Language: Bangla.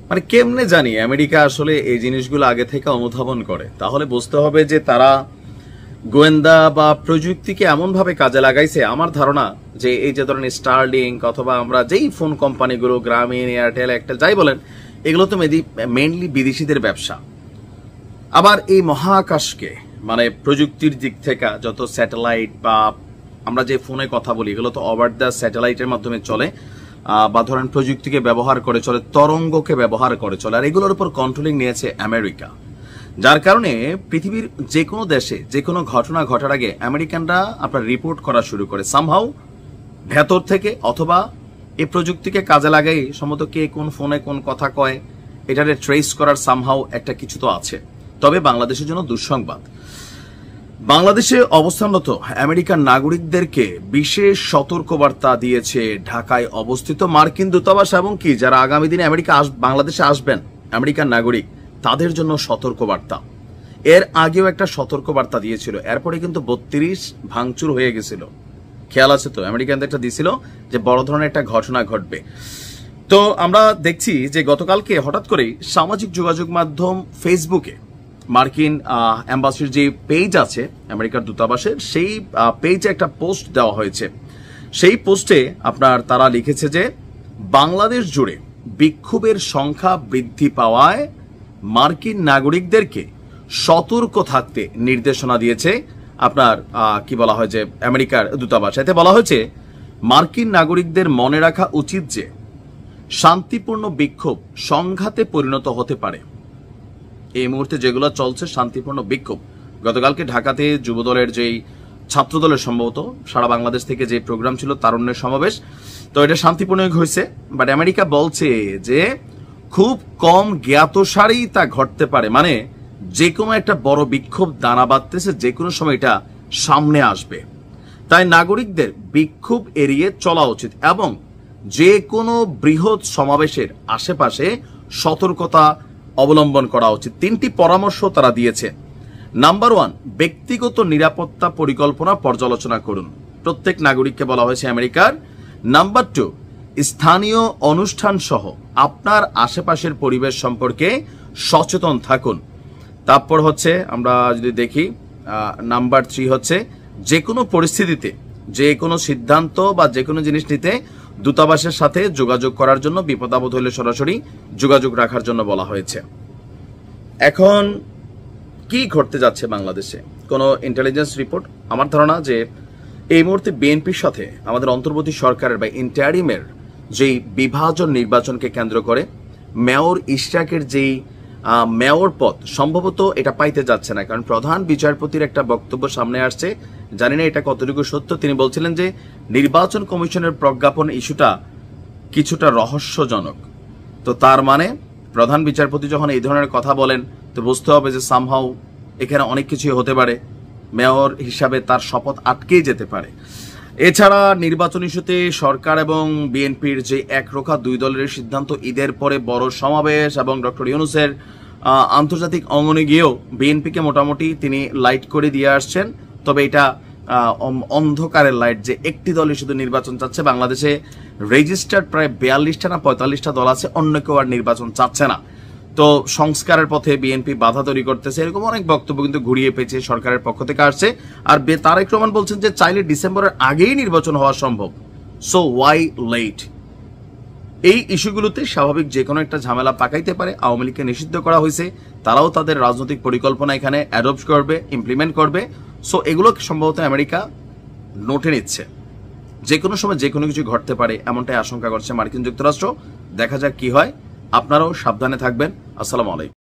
মানে কেমনে জানি আমেরিকা আসলে এই জিনিসগুলো আগে থেকে অনুধাবন করে? তাহলে বুঝতে হবে যে তারা গোয়েন্দা বা প্রযুক্তিকে এমনভাবে কাজে লাগাইছে। আমার ধারণা যে এই যে ধরেন স্টারলিংক অথবা আমরা যেই ফোন কোম্পানিগুলো, গ্রামীণ, এয়ারটেল, একটা যাই বলেন, এগুলো তো মেইনলি বিদেশিদের ব্যবসা। আবার এই মহাকাশকে মানে প্রযুক্তির দিক থেকে যত স্যাটেলাইট বা আমরা যে ফোনে কথা বলি, এগুলো তো ওভার দ্য স্যাটেলাইটের মাধ্যমে চলে, বা ধরেন প্রযুক্তিকে ব্যবহার করে চলে, তরঙ্গকে ব্যবহার করে চলে। আর এগুলোর উপর কন্ট্রোলিং নিয়েছে আমেরিকা, যার কারণে পৃথিবীর যে কোনো দেশে যে কোনো ঘটনা ঘটার আগে আমেরিকানরা আপনার রিপোর্ট করা শুরু করে সামহাউ ভেতর থেকে, অথবা এই প্রযুক্তিকে কাজে লাগাই সম্ভবত কে কোন ফোনে কোন কথা কয় এটারে ট্রেস করার সামহাউ একটা কিছু তো আছে। তবে বাংলাদেশের জন্য দুঃসংবাদ, বাংলাদেশে অবস্থানরত আমেরিকান নাগরিকদেরকে বিশেষ সতর্কবার্তা দিয়েছে ঢাকায় অবস্থিত মার্কিন দূতাবাস, এবং কি যারা আগামী দিনে বাংলাদেশে আসবেন আমেরিকান নাগরিক তাদের জন্য সতর্কবার্তা। এর আগেও একটা সতর্কবার্তা দিয়েছিল, এরপরে কিন্তু 32 ভাঙচুর হয়ে গেছিল, খেয়াল আছে তো? আমেরিকানদের একটা দিয়েছিল যে বড় ধরনের একটা ঘটনা ঘটবে। তো আমরা দেখছি যে গতকালকে হঠাৎ করে সামাজিক যোগাযোগ মাধ্যম ফেসবুকে মার্কিন অ্যাম্বাসির যে পেজ আছে আমেরিকার দূতাবাসের, সেই পেজে একটা পোস্ট দেওয়া হয়েছে। সেই পোস্টে আপনার তারা লিখেছে যে বাংলাদেশ জুড়ে বিক্ষোভের সংখ্যা বৃদ্ধি পাওয়ায় মার্কিন নাগরিকদেরকে সতর্ক থাকতে নির্দেশনা দিয়েছে আপনার কি বলা হয় যে আমেরিকার দূতাবাস। এতে বলা হয়েছে মার্কিন নাগরিকদের মনে রাখা উচিত যে শান্তিপূর্ণ বিক্ষোভ সংঘাতে পরিণত হতে পারে। এই মুহূর্তে যেগুলো চলছে শান্তিপূর্ণ বিক্ষোভ, গতকালকে ঢাকাতে যুবদলের যেই ছাত্রদলের সম্ভবত সারা বাংলাদেশ থেকে যে প্রোগ্রাম ছিল তারুণ্যের সমাবেশ, তো এটা শান্তিপূর্ণ হয়েছে। বাট আমেরিকা বলছে যে খুব কম জ্ঞাতসারেই তা ঘটতে পারে, মানে যে কোনো একটা বড় বিক্ষোভ দানা বাঁধতেছে, যে কোনো সময় এটা সামনে আসবে। তাই নাগরিকদের বিক্ষোভ এড়িয়ে চলা উচিত এবং যে কোনো বৃহৎ সমাবেশের আশেপাশে সতর্কতা অবলম্বন করা উচিত। 3টি পরামর্শ তারা দিয়েছে। নাম্বার 1, ব্যক্তিগত নিরাপত্তা পরিকল্পনা পর্যালোচনা করুন, প্রত্যেক নাগরিককে বলা হয়েছে আমেরিকার। নাম্বার 2, স্থানীয় অনুষ্ঠান সহ আপনার আশেপাশের পরিবেশ সম্পর্কে সচেতন থাকুন। তারপর হচ্ছে আমরা যদি দেখি নাম্বার 3 হচ্ছে যে কোনো পরিস্থিতিতে যে কোনো সিদ্ধান্ত বা যে কোনো জিনিস নিতে দূতাবাসের সাথে যোগাযোগ করার জন্য, বিপদাপদ হলে সরাসরি যোগাযোগ রাখার জন্য বলা হয়েছে। এখন কি ঘটতে যাচ্ছে বাংলাদেশে, কোনো ইন্টেলিজেন্স রিপোর্ট? আমার ধারণা যে এই মুহূর্তে বিএনপির সাথে আমাদের অন্তর্বর্তী সরকারের বা ইন্টারিমের যেই বিভাজন নির্বাচনকে কেন্দ্র করে মেয়র ইশরাকের যেই মেয়র পদ সম্ভবত এটা পাইতে যাচ্ছে না, কারণ প্রধান বিচারপতির একটা বক্তব্য সামনে আসছে, জানি না এটা কতটুকু সত্য। তিনি বলছিলেন যে নির্বাচন কমিশনের প্রজ্ঞাপন ইস্যুটা কিছুটা রহস্যজনক। তো তার মানে প্রধান বিচারপতি যখন এই ধরনের কথা বলেন তো বুঝতে হবে যে সামহাউ এখানে অনেক কিছুই হতে পারে, মেয়র হিসাবে তার শপথ আটকেই যেতে পারে। এছাড়া নির্বাচন ইস্যুতে সরকার এবং বিএনপির যে একরোখা দুই দলের সিদ্ধান্ত, ঈদের পরে বড় সমাবেশ এবং ডক্টর ইউনূসের আন্তর্জাতিক অঙ্গনে গিয়েও বিএনপিকে মোটামুটি তিনি লাইট করে দিয়ে আসছেন। তবে এটা অন্ধকারের লাইট যে একটি দলই শুধু নির্বাচন চাচ্ছে। বাংলাদেশে রেজিস্টার্ড প্রায় 42টা না 45টা দল আছে, অন্য কেউ আর নির্বাচন চাচ্ছে না। তো সংস্কারের পথে বিএনপি বাধা তৈরি করতেছে, এরকম অনেক বক্তব্য কিন্তু ঘুরিয়ে পেয়েছে সরকারের পক্ষ থেকে আসছে। আর তারেক রহমান বলছেন যে চাইলে ডিসেম্বরের আগেই নির্বাচন হওয়া সম্ভব, সো ওয়াই লেট? এই ইস্যুগুলোতে স্বাভাবিক যে কোনো একটা ঝামেলা পাকাইতে পারে। আওয়ামী লীগকে নিষিদ্ধ করা হয়েছে, তারাও তাদের রাজনৈতিক পরিকল্পনা এখানে অ্যাডপ্ট করবে, ইমপ্লিমেন্ট করবে। সো এগুলো সম্ভবত আমেরিকা নোটে নিচ্ছে, যে কোনো সময় যে কোনো কিছু ঘটতে পারে এমনটাই আশঙ্কা করছে মার্কিন যুক্তরাষ্ট্র। দেখা যাক কি হয়, আপনারাও সাবধানে থাকবেন। আসসালামু আলাইকুম।